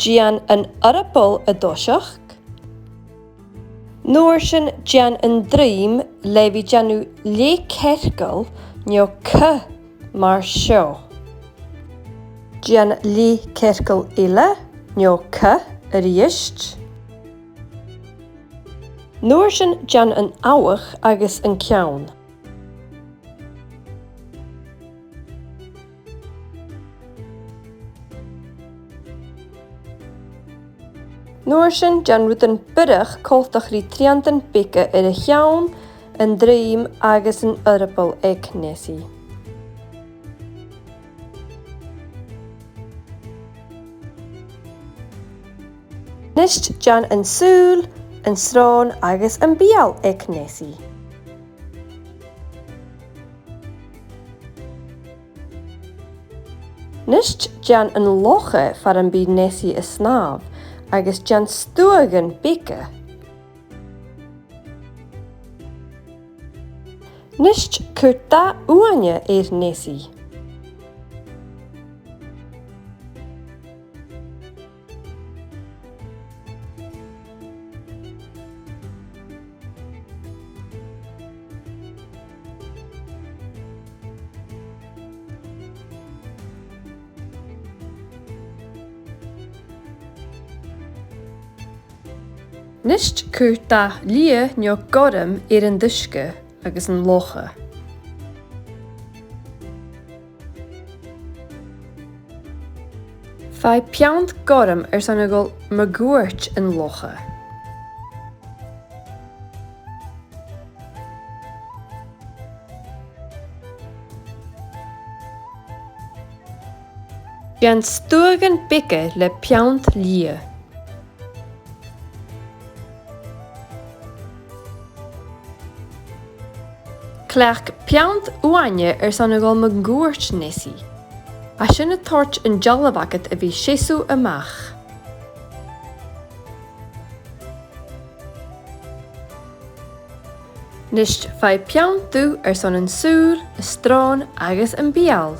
Gian yn arapol y dosiach. Nuair sin Gian yn dream levi Giannu le cergal nio c mar seo. Gian le cergal ile nio c yr iist. Nuair sin Gian yn awach agus yn ciawn. Nuair sin Gian rwyd yn byrach coltach ri triant yn bica yr y chiawn, yn dream agus yn arapol ag nesi. Nist Gian yn sŵl, yn sron agus yn bial ag nesi. Nist Gian yn loche far yn byd nesi y snaf, agus Gian stwag yn bica. Nist cwrta uania nesi. Nist cwrta lia nio gorym yn dysgu agus yn locha. Fai piant gorym sanagol magwrt yn locha. Gian stwag yn bica le piant lia. Clach piant uania sanagol magwrt nesi. A sin y tort yn jalabagat a fi shesu amach. Nist fai piant du son yn sŵr, y stron agus yn bial.